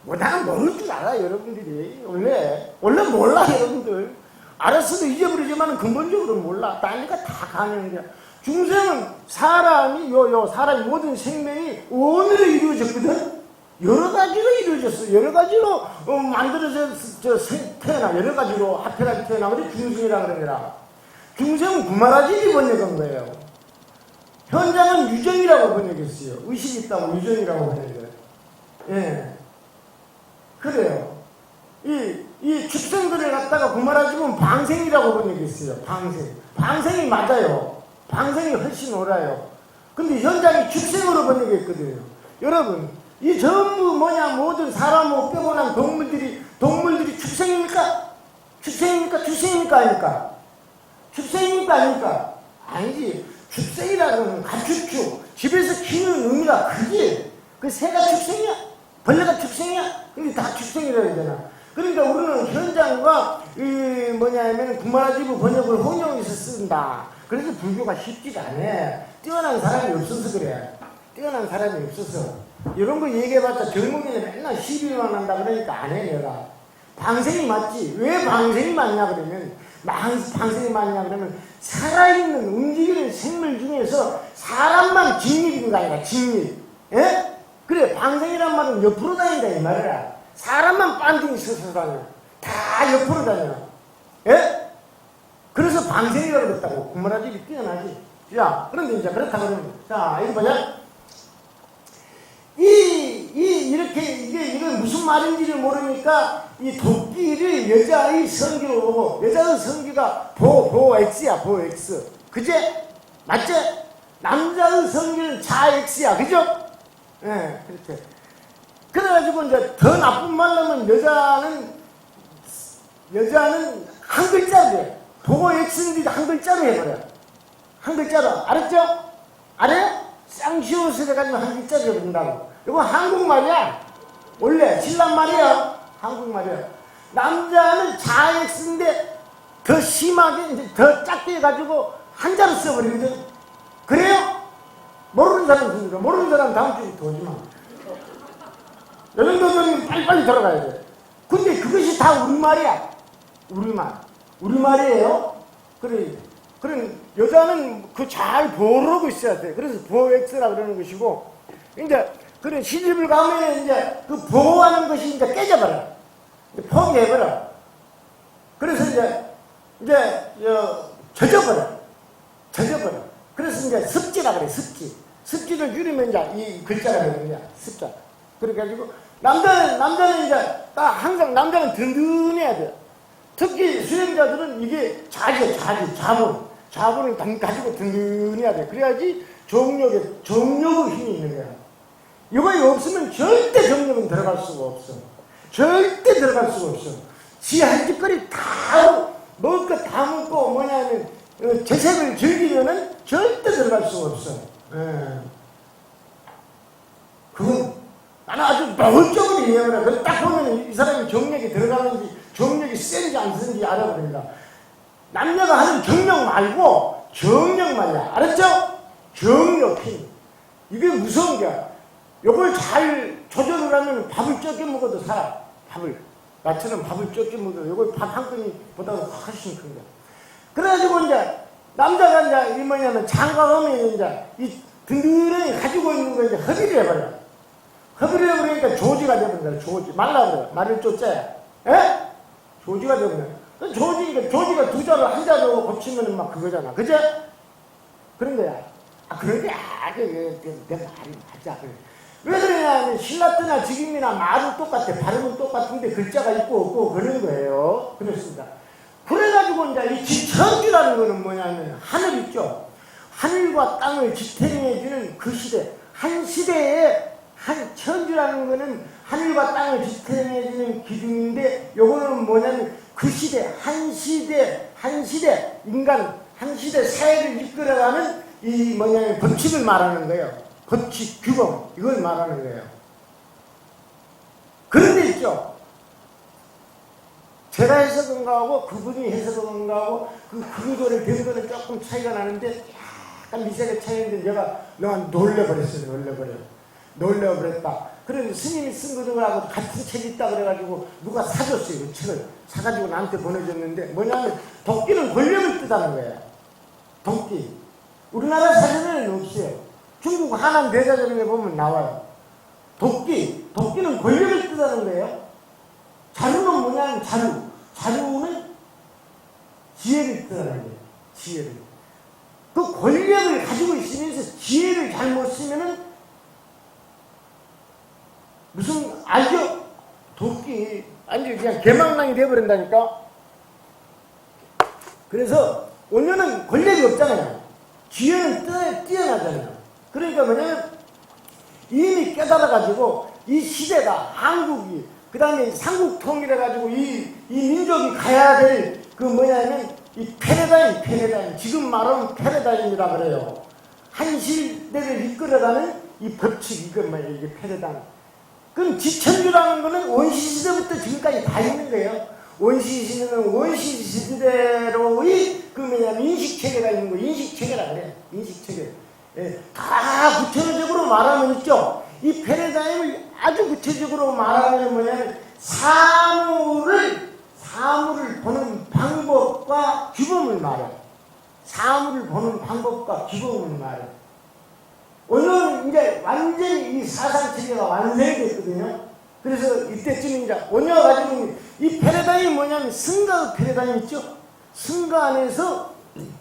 Speaker 1: 나는 모를 줄 알아요, 여러분들이. 원래 몰라, 여러분들. 알았어도 잊어버리지만 근본적으로 몰라. 딴리가 다 가는 거야. 중생은 사람이 모든 생명이 원으로 이루어졌거든. 여러 가지로 이루어졌어. 여러 가지로 만들어져 태어나. 여러 가지로 합해가지고 태어나면 중생이라 그런 거라. 중생은 구마라집이 번역한 거예요. 현장은 유전이라고 번역했어요. 의식이 있다고 유전이라고 번역해요. 예. 그래요. 이 축생들을 갖다가 구마라집은 방생이라고 번역했어요. 방생이 맞아요. 방생이 훨씬 옳아요. 근데 현장이 축생으로 번역했거든요. 여러분, 이 전부 모든 사람을 빼고 난 동물들이 축생입니까? 축생입니까? 아닙니까? 축생입니까? 아닙니까? 아니지. 축생이라는 건 가축축. 집에서 키우는 의미가 크지. 그 새가 축생이야? 벌레가 축생이야? 근데 다 축생이라 그러잖아. 그러니까 우리는 현장과 하면 구마라집의 번역을 혼용해서 쓴다. 그래서 불교가 쉽지가 않아. 뛰어난 사람이 없어서 그래. 뛰어난 사람이 없어서. 이런 거 얘기해봤자 젊은이는 맨날 시비만 한다 그러니까 안 해, 내가. 방생이 맞지. 왜 방생이 맞냐 그러면, 방생이 맞냐 그러면, 살아있는 움직이는 생물 중에서 사람만 직립인 거 아니라 직립. 예? 그래, 방생이란 말은 옆으로 다닌다 이 말이야. 사람만 빤둥이 서서 다녀. 다 옆으로 다녀. 예? 그래서 방생이라고 그랬다고. 구마라집이 뛰어나지. 자, 그런데 이제 그렇다 그러면, 자, 이거 보자. 이건 무슨 말인지를 모르니까 이 도끼를 여자의 성기로 보고, 여자의 성기가 X야, X. 그제? 맞지? 남자의 성기는 자 X야, 그죠? 예, 그렇게. 그래가지고 이제 더 나쁜 말로 하면 여자는 한 글자로 돼. 보고 X인데 한 글자로 해버려. 한 글자로. 알았죠? 알아요? 쌍시옷을 해가지고 한 글자로 해버린다고. 이거 한국말이야. 원래 신란말이야. 한국말이야. 남자는 자X인데 더 심하게 이제 더 작게 해가지고 한자로 써버리거든. 그래요? 모르는 사람 있으니까. 모르는 사람 다음 주부터 오지 마. 여러분들은 빨리빨리 돌아가야 돼. 근데 그것이 다 우리말이야. 우리말이에요. 그래, 여자는 그 잘 모르고 있어야 돼. 그래서 보엑스라 그러는 것이고, 이제, 그래, 시집을 가면 이제 그 보호하는 것이 이제 깨져버려. 이제 포기해버려. 그래서 이제, 젖어버려. 그래서 이제 습지라 그래, 습지. 습지를 줄이면 이제 이 글자가 되는 거야, 습자. 그래가지고, 남자는 이제 딱 항상 남자는 든든해야 돼. 특히 수행자들은 이게 자본을 가지고 든든해야 돼. 그래야지 정력의 힘이 있는 거야. 이거 없으면 절대 정력은 들어갈 수가 없어. 절대 들어갈 수가 없어. 지 할 짓거리 다, 먹을 거 다 먹고 재색을 즐기면은 절대 들어갈 수가 없어. 그건 나는 아주 노골적으로 이해하라. 그걸 딱 보면 이 사람이 정력이 들어가는지, 정력이 센지 안 센지 알아버린다. 남녀가 하는 정력 말고 정력 말이야. 알았죠? 정력 힘. 이게 무서운 거야. 이걸 잘 조절을 하면 밥을 적게 먹어도 살아. 나처럼 밥을 적게 먹어도 이걸 밥 한 그릇보다 훨씬 큰 거야. 그래가지고 이제 남자가 이제 장가가면 이제 이 든든히 가지고 있는 거 이제 허비를 해버려. 허비를 해버리니까 조지가 되버린 거야. 조지. 말라버려. 말을 쫓자. 에? 조지가 되버려. 조지가 두 자로 한 자로 고치면은 막 그거잖아. 그제? 그런 거야. 그런 게, 내 말이 맞아. 왜 그러냐, 신라트나 지금이나 말은 똑같아. 발음은 똑같은데 글자가 있고 없고 그런 거예요. 그렇습니다. 그래가지고 이제 이 지천주라는 거는 뭐냐면 하늘 있죠. 하늘과 땅을 지탱해주는 그 시대. 한 시대에 천주라는 거는 하늘과 땅을 지탱해주는 기둥인데 요거는 뭐냐면 그 시대, 한 시대, 인간, 한 시대 사회를 이끌어가는 이 법칙을 말하는 거예요. 법칙, 규범, 이걸 말하는 거예요. 그런데 있죠. 제가 해석한 거하고 그분이 해석한 거하고 그 근거를 근거는 조금 차이가 나는데 약간 미세하게 차이인데 내가 놀래버렸어요. 놀려버렸다. 그래서 스님이 쓴 거하고 같은 책이 있다 그래가지고 누가 사줬어요. 그 책을 사가지고 나한테 보내줬는데 뭐냐면 도끼는 권력을 뜻하는 거예요. 도끼. 우리나라 사전에는 없어요. 중국 하남 대사전에 보면 나와요. 도끼는 권력을 뜻하는 거예요. 자루는 뭐냐면 자루는 지혜를 뜻하는 거예요. 지혜를. 그 권력을 가지고 있으면서 지혜를 잘못 쓰면은 무슨 알죠? 도끼 완전 그냥 개망랑이 되어버린다니까. 그래서 원효는 권력이 없잖아요. 지혜는 뛰어나잖아요. 그러니까 뭐냐면 이미 깨달아가지고 이 시대가 한국이 그 다음에 삼국통일해가지고 이 민족이 가야 될 그 뭐냐면 이 패러다임 지금 말하면 패러다임이라 그래요. 한 시대를 이끌어가는 이 법칙 이것만 이게 패러다임. 그럼 지천주라는 거는 원시시대부터 지금까지 다 있는 거예요. 원시시대는 원시시대로의 그 뭐냐면 인식체계가 있는 거예요. 인식체계라 그래. 인식체계. 예, 다 구체적으로 말하면 있죠. 이 패러다임을 아주 구체적으로 말하면 뭐냐면 사물을 보는 방법과 규범을 말해요. 사물을 보는 방법과 규범을 말해요. 오늘은 이제 완전히 이 사상체계가 완성이 됐거든요. 그래서 이때쯤 이제 원효가 가지고 이 패러다임이 뭐냐면 승가의 패러다임 있죠? 승가 안에서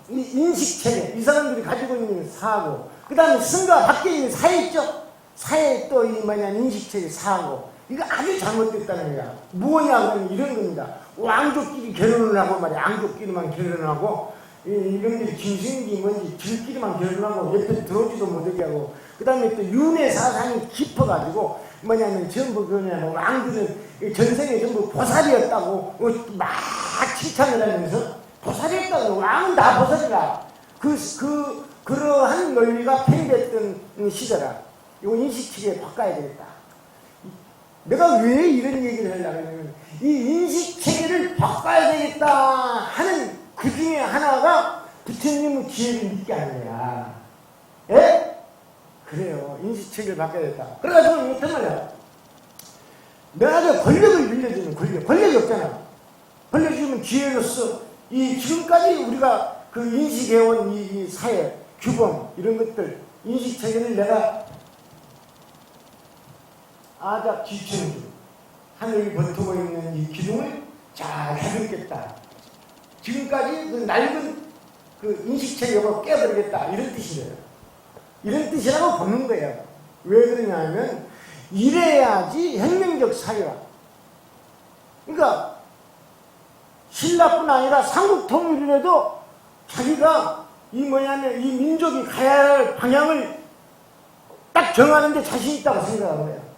Speaker 1: 이 인식체계, 이 사람들이 가지고 있는 사고, 그 다음에 승가 밖에 있는 사회 있죠? 사회 또 이 뭐냐면 인식체계, 사고. 이거 아주 잘못됐다는 거야. 뭐냐, 이런 겁니다. 왕족끼리 결혼을 하고 말이야. 왕족끼리만 결혼하고, 이런들이 김승기 뭔지 들끼리만 결혼하고, 옆에 들어오지도 못하게 하고, 그 다음에 또 윤회 사상이 깊어가지고, 뭐냐면 전부 그냥 왕들은 전생에 전부 보살이었다고, 막 칭찬을 하면서, 보살이었다고, 왕은 다 보살이라. 그러한 논리가 팽배했던 시대라. 이거 인식체계 바꿔야 되겠다. 내가 왜 이런 얘기를 하려고 하냐면, 이 인식체계를 바꿔야 되겠다 하는 그 중에 하나가 부처님의 지혜를 믿게 하는 거야. 예? 그래요. 인식체계를 바꿔야 되겠다. 그래가지고 어떤 말이야. 내가 권력을 빌려주는 권력이 없잖아. 권력 주면 지혜로서 지금까지 우리가 그 인식해온 이 사회, 규범, 이런 것들, 인식체계를 내가 아자 지천주, 하늘이 버티고 있는 이 기둥을 잘 해주겠다. 지금까지 그 낡은 그 인식체계를 깨버리겠다. 이런 뜻이래요. 이런 뜻이라고 보는 거예요. 왜 그러냐면, 이래야지 혁명적 사회가. 그러니까, 신라뿐 아니라 삼국통일이라도 자기가 이 민족이 가야 할 방향을 딱 정하는데 자신 있다고 생각하는 거예요.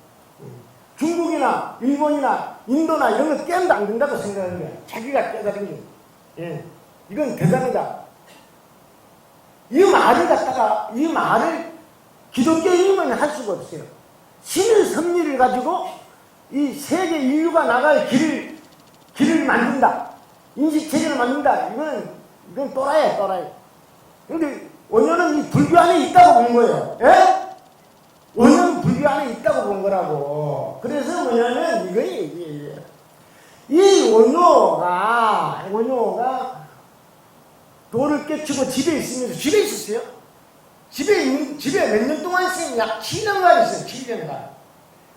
Speaker 1: 중국이나 일본이나 인도나 이런 거 깨면 안 된다고 생각하는 거예요. 자기가 깨달은 게. 예. 이건 대단하다. 이 말을 기독교인은 할 수가 없어요. 신의 섭리를 가지고 이 세계 인류가 나갈 길을 만든다. 인식체계를 만든다. 이건 또라이야, 또라이. 근데 원효는 이 불교 안에 있다고 본 거예요. 예? 원효는 불교 안에 있다고 본 거라고. 그래서 뭐냐면 이거예요. 이 원효가 도를 깨치고 집에 있으면서 집에 있었어요. 집에 몇 년 동안 있으면 약 7년간 있어요. 7년간.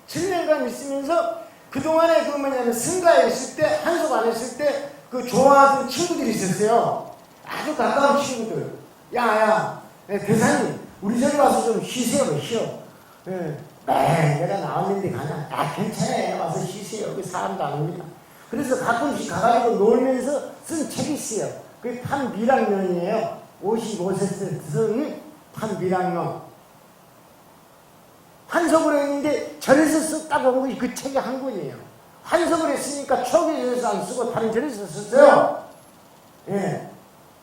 Speaker 1: 7년간 있으면서 그동안에 승가에 있을 때, 한속 안에 있을 때 그 좋아하던 친구들이 있었어요. 아주 가까운 친구들. 야, 대사님, 우리 저리 와서 좀 쉬세요, 쉬어. 예. 내가 나왔는데 가냐? 괜찮아요. 와서 쉬세요. 여기 사람도 안 옵니다. 그래서 가끔씩 가가지고 놀면서 쓴 책이 있어요. 그게 판비락론이에요. 55세 쓴 판비락론. 한석으로 했는데 절에서 썼다고 한 것이 그 책이 한 권이에요. 한석을 했으니까 초기에서 안 쓰고 다른 절에서 썼어요. 예.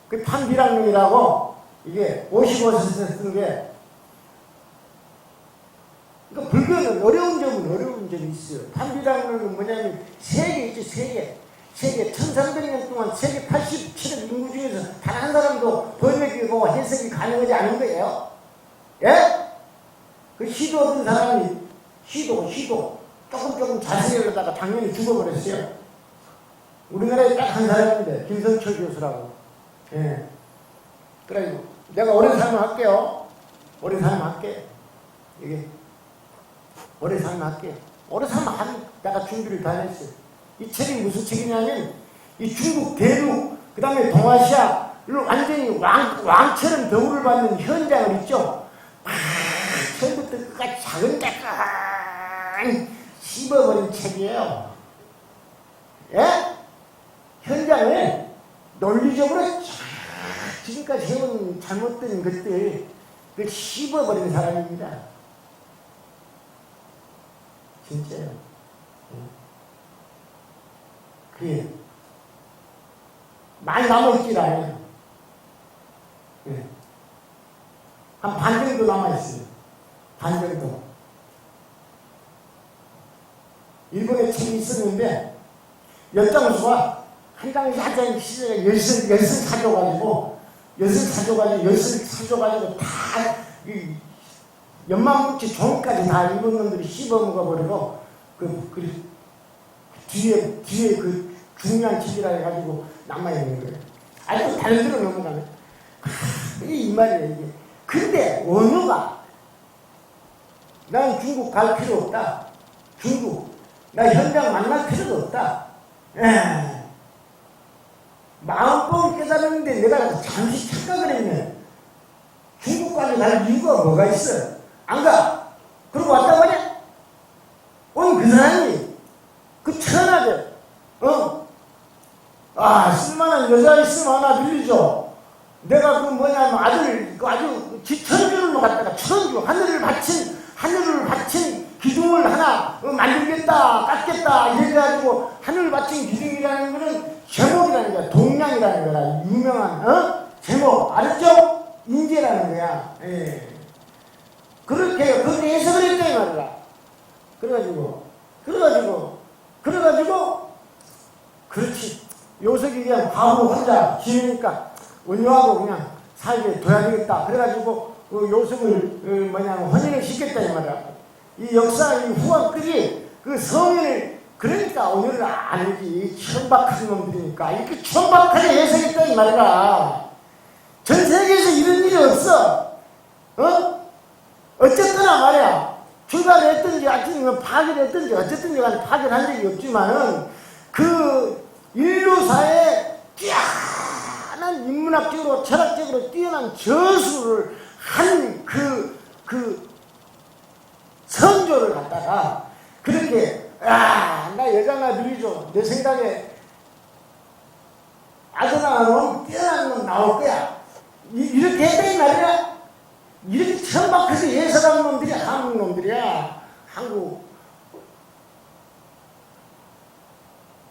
Speaker 1: 그 판비락론이라고 이게 55세 쓴 게. 그러니까 불교는 어려운 점이 있어요. 판비락론은 뭐냐면 세계 있죠, 세계 1300년 동안 세계 87억 인구 중에서 단 한 사람도 번역이고 해석이 가능하지 않은 거예요. 예? 그 시도 얻은 사람이 시도 조금 자세히려다가 당연히 죽어버렸어요. 우리나라에 딱 한 사람인데 김성철 교수라고. 예. 그래가지고 내가 오래 살면 할게요. 오래 살면 할게. 이게 오래 살면 할게. 오래 살면 하면 내가 준비를 다 했어요. 이 책이 무슨 책이냐면 이 중국 대륙 그 다음에 동아시아를 완전히 왕처럼 대우를 받는 현장을 있죠. 처음부터 끝까지 작은 데까지 씹어버린 책이에요. 예? 현장을 논리적으로 지금까지 해온 잘못된 것들 그걸 씹어버린 사람입니다. 진짜요. 그게 많이 남아있질 않아요. 한 반 정도 남아있어요. 반 정도. 일본에 책이 있었는데 연장수가 한 장에 시절에 엿을 사줘가지고 다 연말뭉치 종까지 다 일본 놈들이 씹어먹어버리고 그 뒤에 그 중요한 책이라 해가지고 남아있는 거예요. 아직도 다른 데로 넘어가네. 이 말이에요 이게. 근데 언어가 난 중국 갈 필요 없다. 중국 나 현장 만날 필요도 없다. 마음껏 깨달았는데 내가 잠시 착각을 했네. 중국까지 갈 이유가 뭐가 있어? 안 가. 그러고 왔단 말이야. 오늘 그 사람이 그 천하게 쓸만한 여자 있으면 하나 빌리죠. 내가 그 뭐냐면 아주 천주를 갖다가 하늘을 바친 기둥을 하나 만들겠다, 깎겠다, 이래가지고 하늘을 바친 기둥이라는 거는 제목이라는 거야. 동양이라는 거야. 유명한, 제목. 알았죠? 인재라는 거야. 예. 그렇게 해석을 했다, 이 말이야. 그래가지고, 그렇지. 요석이 그냥 바보 혼자 지내니까 원효하고 그냥 살게 둬야 되겠다. 그래가지고, 요석을, 혼인을 시켰다, 이 말이야. 이 역사, 이 후왕들이 그 성인을, 그러니까 오늘은 아니지. 천박한 놈들이니까. 이렇게 천박하게 해석했다, 이 말이야. 전 세계에서 이런 일이 없어. 어쨌거나 말이야. 출가를 했든지, 아침에 파견을 했든지, 어쨌든지 간에 파견한 적이 없지만은, 그 인류사에 뛰어난 인문학적으로, 철학적으로 뛰어난 저수를 한 선조를 갖다가, 그렇게, 나 여자나 빌리죠. 내 생각에 아드나 놈, 뛰어난 놈 나올 거야. 이렇게 했더니 말이야. 이렇게 천박하게 예술하는 놈들이 한국 놈들이야. 한국.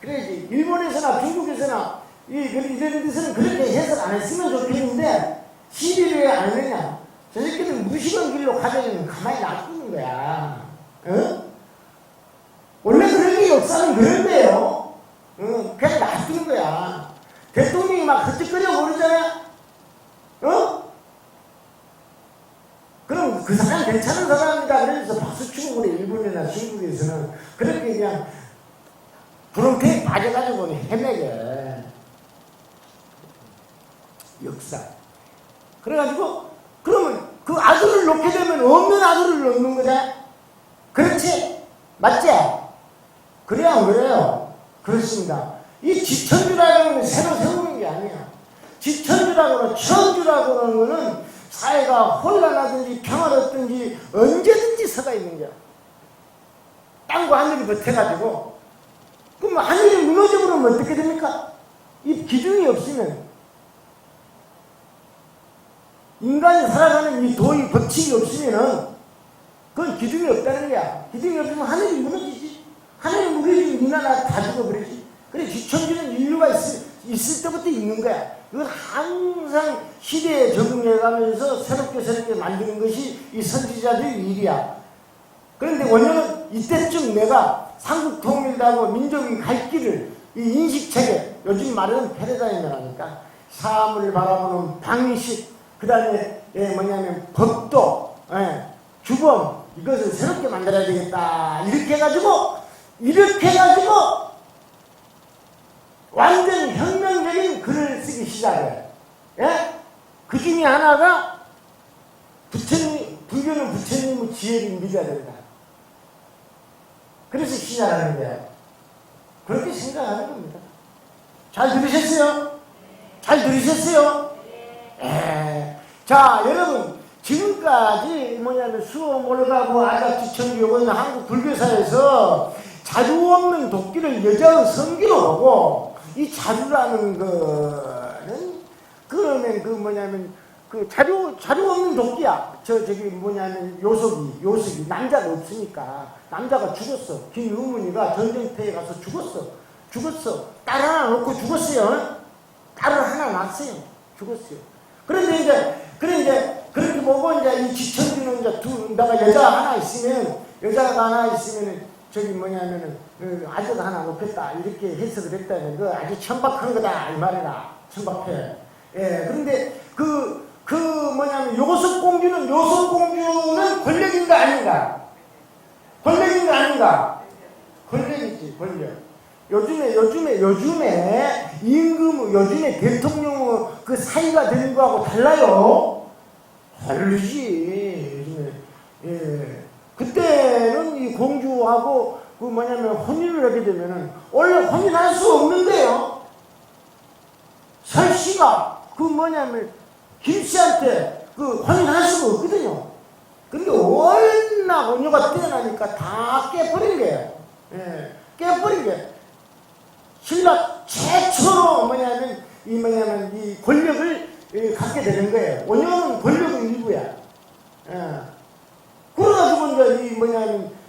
Speaker 1: 그래야지. 일본에서나 중국에서나 이런 데서는 그렇게 해석 안 했으면 좋겠는데 시비를 왜 안 했냐. 저 새끼들 무식한 길로 가자면 가만히 놔두는 거야. 원래 그런 게 역사는 그런데요. 그냥 놔두는 거야. 대통령이 막 헛짓거려 모르잖아. 그럼 그 사람 괜찮은 사람이다. 그래서 박수 치고 그래. 일본이나 중국에서는 그렇게 그냥 구렁텅이에 빠져가지고 헤매게. 역사. 그래가지고 그러면 그 아들을 놓게 되면 없는 아들을 놓는 거잖아. 그렇지? 맞지? 그래야 안 그래요? 그렇습니다. 이 지천주라는 건 새로 세우는 게 아니야. 지천주라고는 천주라고는 거는 사회가 혼란하든지 평화롭든지 언제든지 서가 있는 거야. 땅과 하늘이 버텨가지고. 그럼 하늘이 무너져버리면 어떻게 됩니까? 이 기둥이 없으면, 인간이 살아가는 이 도의 법칙이 없으면은 그건 기둥이 없다는 거야. 기둥이 없으면 하늘이 무너지지. 하늘이 무너지면 인간아 다 죽어버리지. 그래, 지천주는 인류가 있을 때부터 있는 거야. 이건 항상 시대에 적응해가면서 새롭게 만드는 것이 이 선지자들의 일이야. 그런데 원효는 이때쯤 내가 삼국통일하고 민족이 갈 길을 이 인식체계, 요즘 말하는 패러다임이라니까, 사람을 바라보는 방식, 그 다음에 법도, 주범, 이것을 새롭게 만들어야 되겠다. 이렇게 해가지고 완전 혁명적인 글을 쓰기 시작해. 예? 그 중에 하나가 불교는 부처님의 지혜를 믿어야 된다. 그래서 시작하는 거예요. 그렇게 생각하는 겁니다. 잘 들으셨어요? 잘 들으셨어요? 예. 자, 여러분, 지금까지 수업 올라가고 아작지천주 요거는 한국 불교사에서 자주 없는 도끼를 여자의 성기로 보고, 이 자주라는 거는, 그러면 자주 없는 도끼야. 요석이. 남자가 없으니까. 남자가 죽었어. 김의문이가 전쟁터에 가서 죽었어. 딸 하나 놓고 죽었어요. 딸을 하나 낳았어요. 죽었어요. 그런데 그렇게 보고 이 지천주는 내가 여자가 하나 있으면 아들 하나 놓겠다. 이렇게 해석을 했다는 거 아주 천박한 거다. 이 말이다. 천박해. 예, 그런데 요석공주는 권력인가 아닌가? 권력이지, 권력. 요즘에 요즘에 대통령 그 사이가 되는 거하고 달라요. 다르지, 요즘에. 예. 그때는 이 공주하고 혼인을 하게 되면은, 원래 혼인할 수 없는데요. 설씨가 김씨한테 혼인할 수가 없거든요. 근데 워낙 언어가 뛰어나니까 다 깨버린 거예요. 예, 깨버린 거예요. 신라 최초로 이 권력을 갖게 되는 거예요. 원효는 권력의 일부야. 예. 그래가지고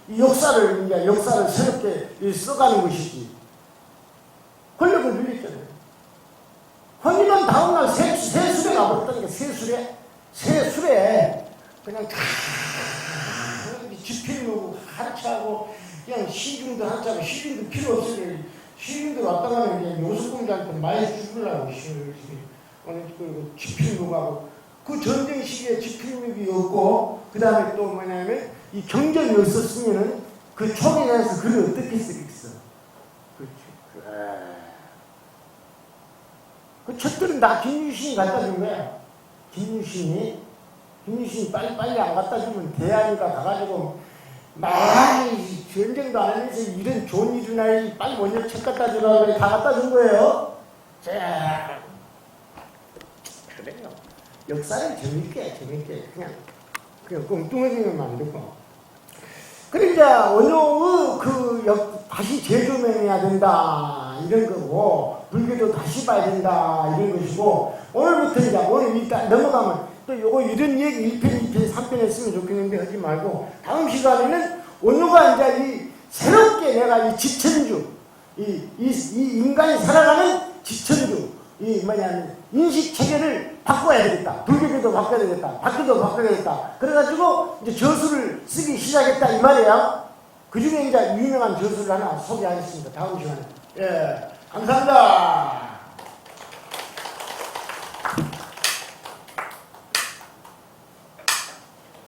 Speaker 1: 이 역사를 새롭게 써가는 것이지. 권력을 빌렸잖아요. 혼인한 다음날 새술에 가버렸다니까, 새술에. 그냥 다 지필로 한차하고 그냥 시중도 한차하고 시중도 필요 없으니 시중도 왔다 가면 그냥 요석공주한테 많이 죽으려고 지필로 가고 그 전쟁 시기에 지필력이 없고 그 다음에 또 이 경전이 없었으면은 그 촉에 대해서 글을 어떻게 쓰겠어. 그렇지. 그 첩들은 다 김유신이 갖다 준 거야. 김유신이 빨리 안 갖다 주면 대안이가 가가지고 전쟁도 안 하면서 이런 좋은 일이나 빨리 먼저 책 갖다 주라고 다 갖다 준 거예요. 자, 그래요. 역사를 재밌게 그냥 뚱뚱해지면 안 되고. 그러니까 원효의 다시 재조명해야 된다 이런 거고, 불교도 다시 봐야 된다 이런 것이고, 오늘부터 오늘 일단 넘어가면 또 요거 이런 얘기 1편, 2편, 3편 했으면 좋겠는데 하지 말고, 다음 시간에는 원효가 새롭게 내가 이 지천주, 이 인간이 살아가는 지천주, 인식 체계를 바꿔야 되겠다. 불교도 바꿔야 되겠다. 박교도 바꿔야 되겠다. 그래가지고 이제 저수를 쓰기 시작했다 이 말이야. 그 중에 유명한 저수를 하나 소개하겠습니다. 다음 시간에. 예, 감사합니다.